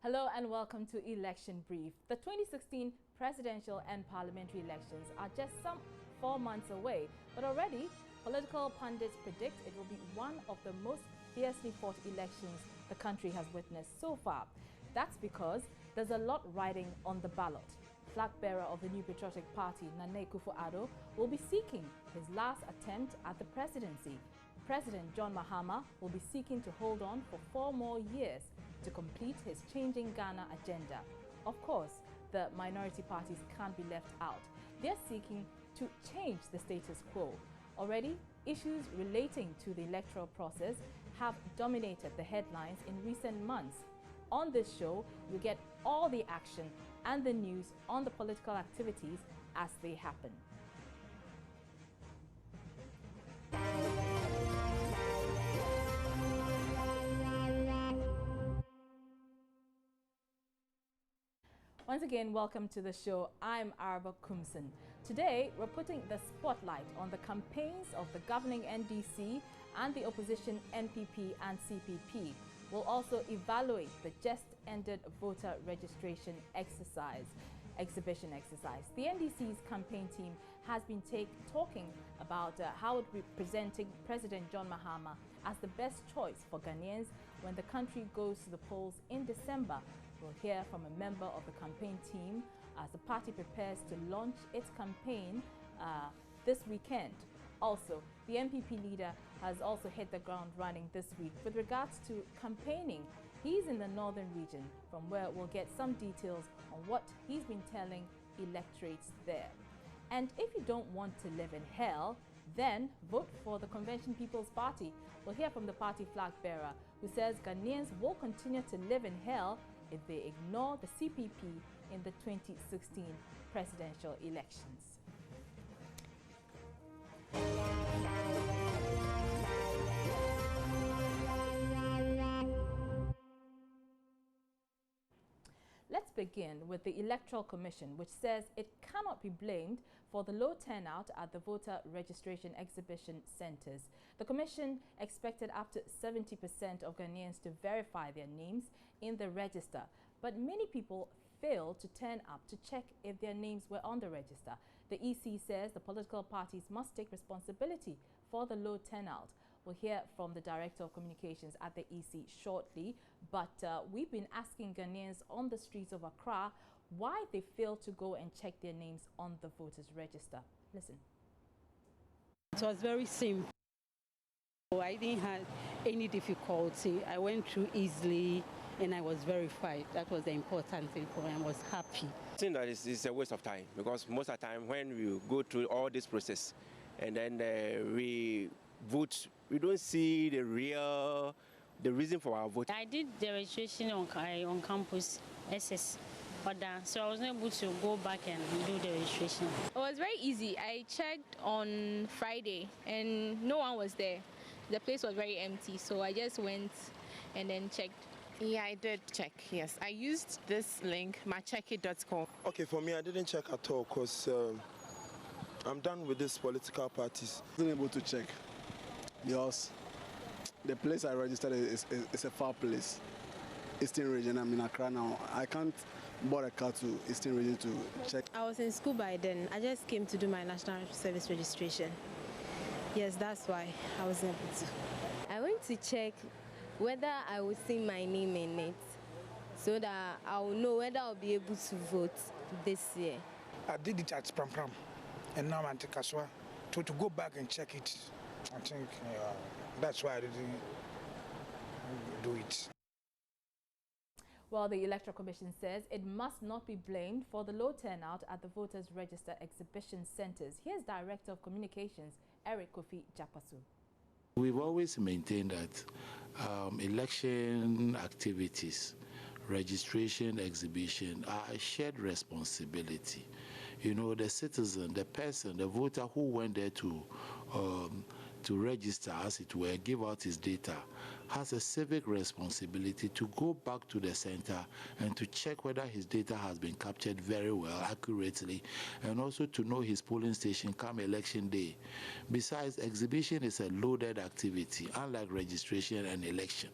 Hello and welcome to Election Brief. The 2016 presidential and parliamentary elections are just some 4 months away, but already political pundits predict it will be one of the most fiercely fought elections the country has witnessed so far. That's because there's a lot riding on the ballot. Flag bearer of the New Patriotic Party, Nana Akufo-Addo, will be seeking his last attempt at the presidency. President John Mahama will be seeking to hold on for 4 more years to complete his Changing Ghana agenda. Of course, the minority parties can't be left out. They're seeking to change the status quo. Already, issues relating to the electoral process have dominated the headlines in recent months. On this show, you get all the action and the news on the political activities as they happen. Once again, welcome to the show. I'm Araba Kumson. Today, we're putting the spotlight on the campaigns of the governing NDC and the opposition NPP and CPP. We'll also evaluate the just-ended voter registration exhibition exercise. The NDC's campaign team has been talking about how it will be presenting President John Mahama as the best choice for Ghanaians when the country goes to the polls in December. We'll hear from a member of the campaign team as the party prepares to launch its campaign this weekend. Also, the NPP leader has also hit the ground running this week with regards to campaigning. He's in the northern region, from where we'll get some details on what he's been telling electorates there. And if you don't want to live in hell, then vote for the Convention People's Party. We'll hear from the party flag bearer, who says Ghanaians will continue to live in hell if they ignore the CPP in the 2016 presidential elections. Let's begin with the Electoral Commission, which says it cannot be blamed for the low turnout at the voter registration exhibition centres. The Commission expected up to 70% of Ghanaians to verify their names in the register, but many people failed to turn up to check if their names were on the register. The EC says the political parties must take responsibility for the low turnout. We'll hear from the Director of Communications at the EC shortly, but we've been asking Ghanaians on the streets of Accra why they failed to go and check their names on the voters register. Listen. It was very simple. I didn't have any difficulty. I went through easily and I was verified. That was the important thing for me. I was happy. I think that it's a waste of time, because most of the time when we go through all this process and then we vote, we don't see the reason for our vote. I did the registration on campus SS, but so I was not able to go back and do the registration. It was very easy. I checked on Friday and no one was there. The place was very empty, so I just went and then checked. Yeah, I did check, yes. I used this link, mycheckit.com. Okay, for me, I didn't check at all because I'm done with these political parties. I wasn't able to check because the place I registered is a far place. Eastern region, I'm in Accra now. I can't board a car to Eastern region to check. I was in school by then. I just came to do my national service registration. Yes, that's why I wasn't able to. I went to check whether I would see my name in it so that I will know whether I'll be able to vote this year. I did it at Pram and now I'm at Kaswa. To go back and check it, I think that's why I didn't do it. Well, the Electoral Commission says it must not be blamed for the low turnout at the voters register exhibition centres. Here's Director of Communications, Eric Kofi Japasu. We've always maintained that election activities, registration, exhibition are a shared responsibility. You know, the citizen, the person, the voter who went there to register, as it were, give out his data, has a civic responsibility to go back to the center and to check whether his data has been captured very well, accurately, and also to know his polling station come election day. Besides, exhibition is a loaded activity, unlike registration and election.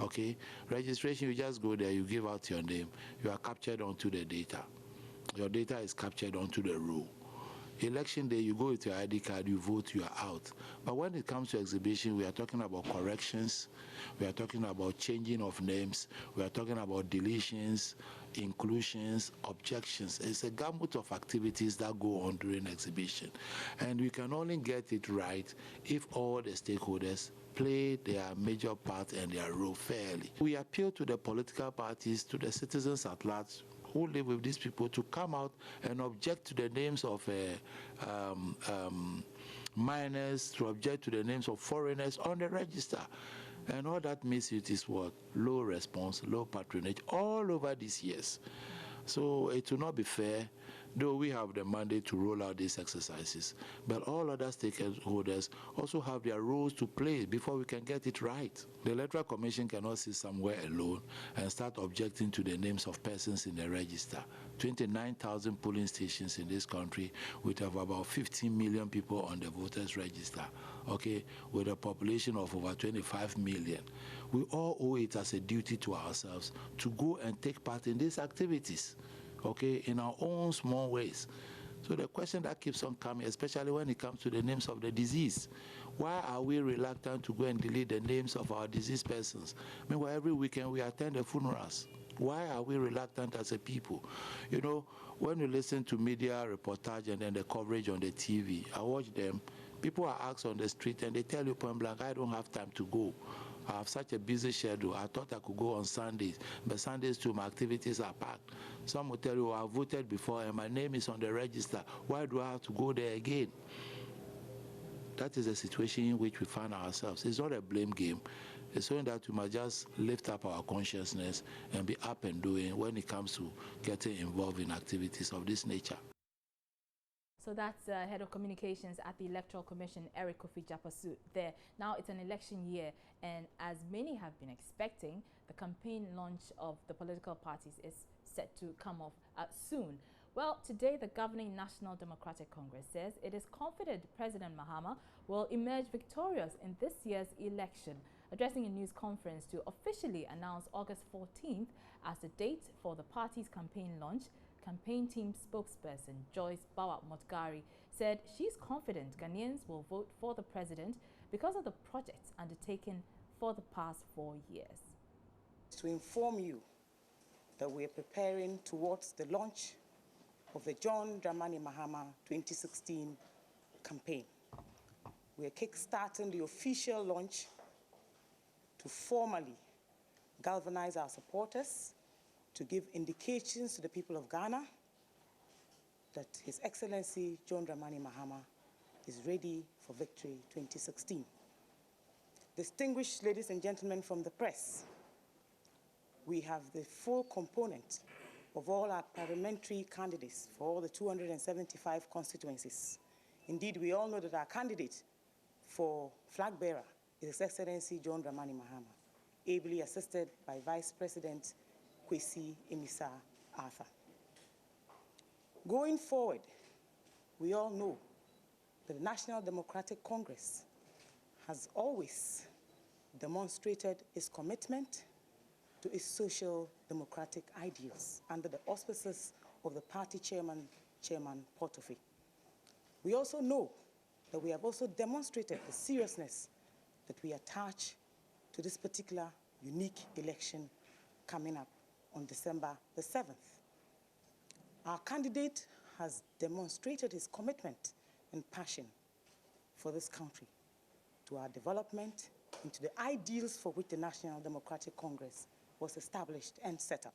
Okay, registration, you just go there, you give out your name, you are captured onto the data. Your data is captured onto the roll. Election day, you go with your ID card, you vote, you are out. But when it comes to exhibition, we are talking about corrections, we are talking about changing of names, we are talking about deletions, inclusions, objections. It's a gamut of activities that go on during exhibition. And we can only get it right if all the stakeholders play their major part and their role fairly. We appeal to the political parties, to the citizens at large, who live with these people, to come out and object to the names of minors, to object to the names of foreigners on the register. And all that means it is what? Low response, low patronage all over these years. So it will not be fair, though we have the mandate to roll out these exercises. But all other stakeholders also have their roles to play before we can get it right. The Electoral Commission cannot sit somewhere alone and start objecting to the names of persons in the register. 29,000 polling stations in this country, we have about 15 million people on the voters register, okay, with a population of over 25 million. We all owe it as a duty to ourselves to go and take part in these activities, okay, in our own small ways. So the question that keeps on coming, especially when it comes to the names of the disease, why are we reluctant to go and delete the names of our deceased persons? Meanwhile, every weekend we attend the funerals. Why are we reluctant as a people? You know, when you listen to media reportage and then the coverage on the TV, I watch them, people are asked on the street and they tell you point blank, I don't have time to go. I have such a busy schedule. I thought I could go on Sundays, but Sundays too, my activities are packed. Some will tell you, I voted before and my name is on the register. Why do I have to go there again? That is the situation in which we find ourselves. It's not a blame game. It's showing that we must just lift up our consciousness and be up and doing when it comes to getting involved in activities of this nature. So that's Head of Communications at the Electoral Commission, Eric Kofi Japasu there. Now it's an election year, and as many have been expecting, the campaign launch of the political parties is set to come off soon. Well, today the governing National Democratic Congress says it is confident President Mahama will emerge victorious in this year's election. Addressing a news conference to officially announce August 14th as the date for the party's campaign launch, campaign team spokesperson Joyce Bawa Motgari said she's confident Ghanaians will vote for the president because of the projects undertaken for the past 4 years. To inform you that we are preparing towards the launch of the John Dramani Mahama 2016 campaign. We are kick-starting the official launch to formally galvanize our supporters, to give indications to the people of Ghana that His Excellency John Dramani Mahama is ready for victory 2016. Distinguished ladies and gentlemen from the press, we have the full complement of all our parliamentary candidates for all the 275 constituencies. Indeed, we all know that our candidate for flag bearer is His Excellency John Dramani Mahama, ably assisted by Vice President Kwesi Emisa Arthur. Going forward, we all know that the National Democratic Congress has always demonstrated its commitment to its social democratic ideals under the auspices of the party chairman, Chairman Portoffe. We also know that we have also demonstrated the seriousness that we attach to this particular unique election coming up on December the 7th. Our candidate has demonstrated his commitment and passion for this country, to our development, and to the ideals for which the National Democratic Congress was established and set up.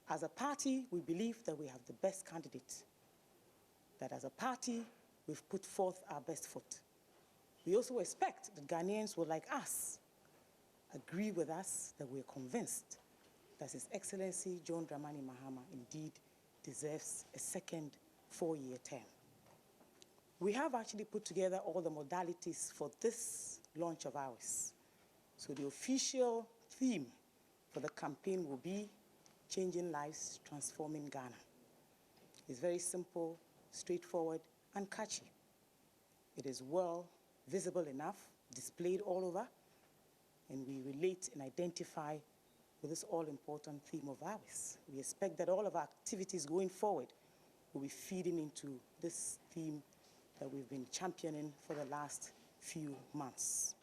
As a party, we believe that we have the best candidate, that as a party, we've put forth our best foot. We also expect that Ghanaians will, like us, agree with us that we're convinced that His Excellency John Dramani Mahama indeed deserves a second 4-year term. We have actually put together all the modalities for this launch of ours. So the official theme for the campaign will be Changing Lives, Transforming Ghana. It's very simple, straightforward, and catchy. It is well visible enough, displayed all over. and we relate and identify with this all-important theme of ours. We expect that all of our activities going forward will be feeding into this theme that we've been championing for the last few months.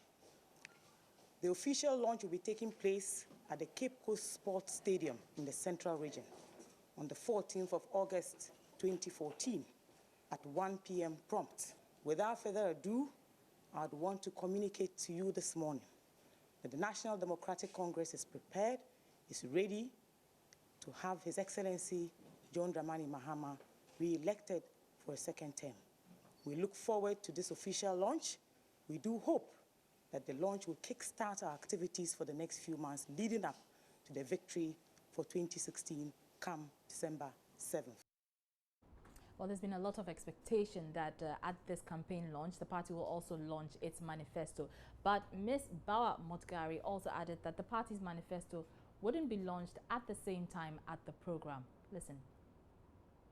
The official launch will be taking place at the Cape Coast Sports Stadium in the Central Region on the 14th of August 2014 at 1 p.m. prompt. Without further ado, I'd want to communicate to you this morning that the National Democratic Congress is prepared, is ready to have His Excellency John Dramani Mahama re-elected for a second term. We look forward to this official launch. We do hope that the launch will kickstart our activities for the next few months leading up to the victory for 2016 come December 7th. Well, there's been a lot of expectation that at this campaign launch, the party will also launch its manifesto. But Ms. Bawa Motgari also added that the party's manifesto wouldn't be launched at the same time at the program. Listen.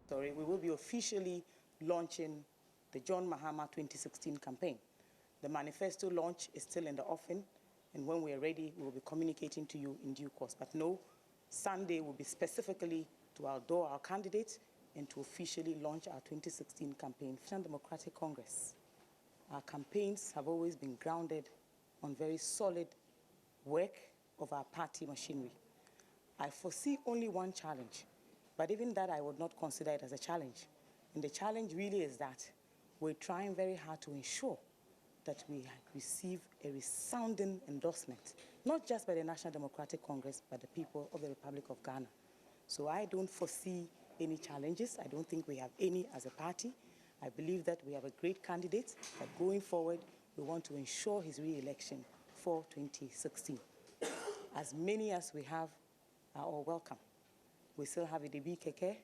Sorry, we will be officially launching the John Mahama 2016 campaign. The manifesto launch is still in the offing, and when we are ready, we will be communicating to you in due course. But no, Sunday will be specifically to outdoor our candidates and to officially launch our 2016 campaign. National Democratic Congress. Our campaigns have always been grounded on very solid work of our party machinery. I foresee only one challenge, but even that I would not consider it as a challenge. And the challenge really is that we're trying very hard to ensure that we receive a resounding endorsement, not just by the National Democratic Congress, but the people of the Republic of Ghana. So I don't foresee any challenges. I don't think we have any as a party. I believe that we have a great candidate, but going forward, we want to ensure his re-election for 2016. As many as we have are all welcome. We still have Idebi Keke,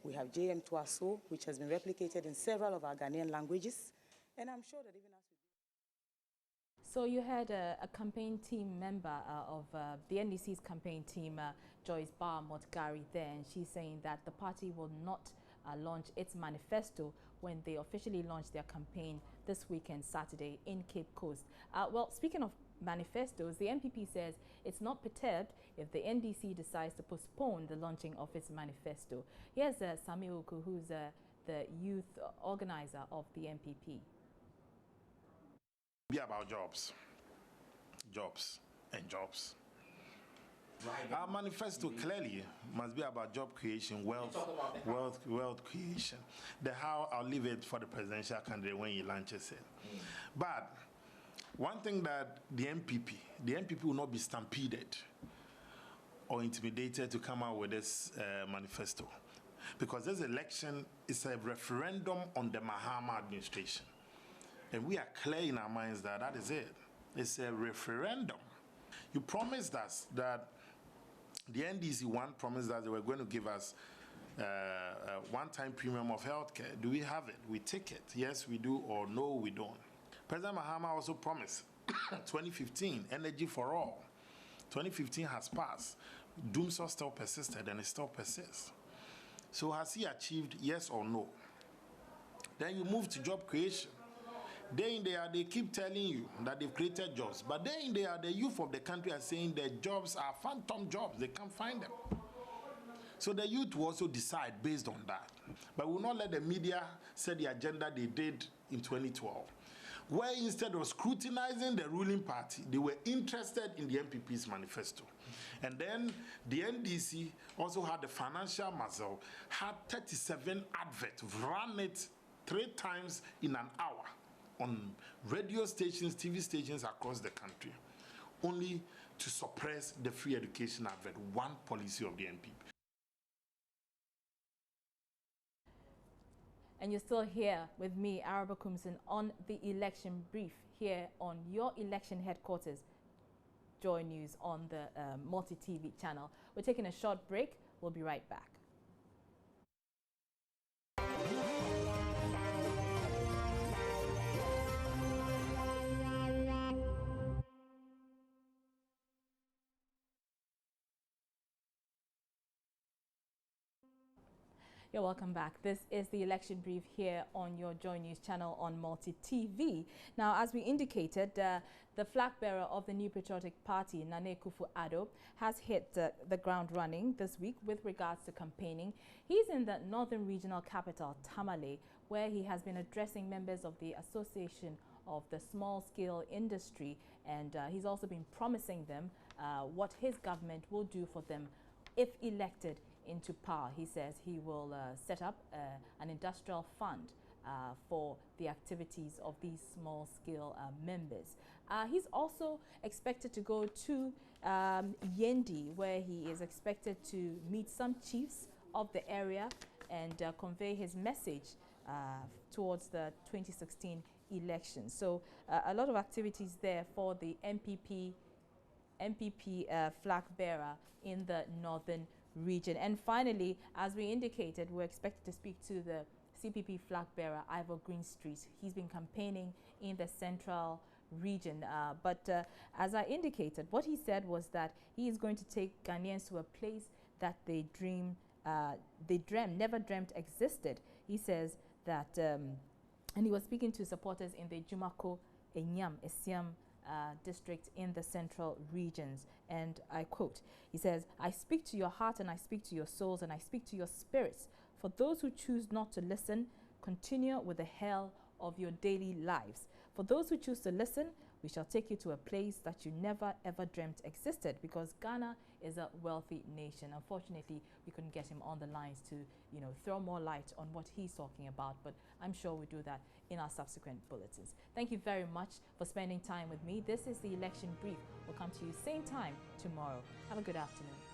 we have JM Tuaso, which has been replicated in several of our Ghanaian languages, and I'm sure that even as we... So you had a campaign team member of the NDC's campaign team, Joyce Bawa Motgari there, and she's saying that the party will not launch its manifesto when they officially launch their campaign this weekend, Saturday, in Cape Coast. Well, speaking of manifestos, the NPP says it's not perturbed if the NDC decides to postpone the launching of its manifesto. Here's Sami Uku, who's the youth organizer of the NPP. Be about jobs, jobs, and jobs. Our manifesto clearly must be about job creation, wealth creation. The how, I'll leave it for the presidential candidate when he launches it. But one thing that the NPP will not be stampeded or intimidated to come out with this manifesto, because this election is a referendum on the Mahama administration. And we are clear in our minds that that is it. It's a referendum. You promised us that the NDC promised that they were going to give us a one-time premium of healthcare. Do we have it? We take it. Yes, we do, or no, we don't. President Mahama also promised 2015, energy for all. 2015 has passed. Doomsday still persisted, and it still persists. So has he achieved yes or no? Then you move to job creation. Day in, day out, they keep telling you that they've created jobs. But day in, day out, the youth of the country are saying that jobs are phantom jobs. They can't find them. So the youth will also decide based on that. But we will not let the media set the agenda they did in 2012, where instead of scrutinizing the ruling party, they were interested in the NPP's manifesto. And then the NDC also had the financial muscle, had 37 adverts, ran it 3 times in an hour on radio stations, TV stations across the country, only to suppress the free education advert, one policy of the NPP. And you're still here with me, Araba Kumson, on the election brief here on your election headquarters, Joy News on the Multi-TV channel. We're taking a short break. We'll be right back. You're welcome back. This is the election brief here on your Joy News channel on Multi TV. Now, as we indicated, the flag bearer of the New Patriotic Party, Nana Akufo-Addo, has hit the ground running this week with regards to campaigning. He's in the northern regional capital, Tamale, where he has been addressing members of the Association of the Small Scale Industry, and he's also been promising them what his government will do for them if elected into power. He says he will set up an industrial fund for the activities of these small scale members. He's also expected to go to Yendi, where he is expected to meet some chiefs of the area and convey his message towards the 2016 elections. So a lot of activities there for the MPP flag bearer in the northern region. And finally, as we indicated, we're expected to speak to the CPP flag bearer, Ivor Greenstreet. He's been campaigning in the central region, but as I indicated, what he said was that he is going to take Ghanaians to a place that they never dreamt existed. He says that, and he was speaking to supporters in the Jumako Enyam Esiam district in the central regions, and I quote, he says, "I speak to your heart and I speak to your souls and I speak to your spirits. For those who choose not to listen, continue with the hell of your daily lives. For those who choose to listen, we shall take you to a place that you never ever dreamt existed," because Ghana is a wealthy nation. Unfortunately, we couldn't get him on the lines to, throw more light on what he's talking about, but I'm sure we'll do that in our subsequent bulletins. Thank you very much for spending time with me. This is the election brief. We'll come to you same time tomorrow. Have a good afternoon.